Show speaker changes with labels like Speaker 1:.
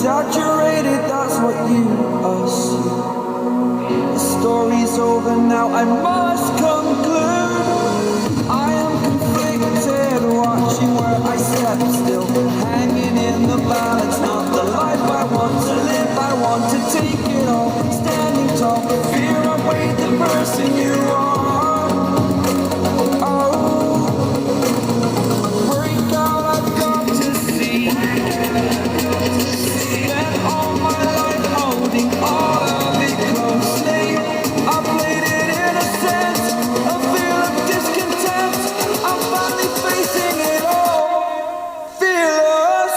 Speaker 1: exaggerated, that's what you assume. The story's over now, I must conclude. I am conflicted, watching where I step still, hanging in the balance, not the life I want to live. I want to take it all, standing tall, but fear I weighed the person you are. Oh, break out, I've got to see. Spent all my life holding all of it closely. I played it innocent, a feel of discontent. I'm finally facing it all, fearless.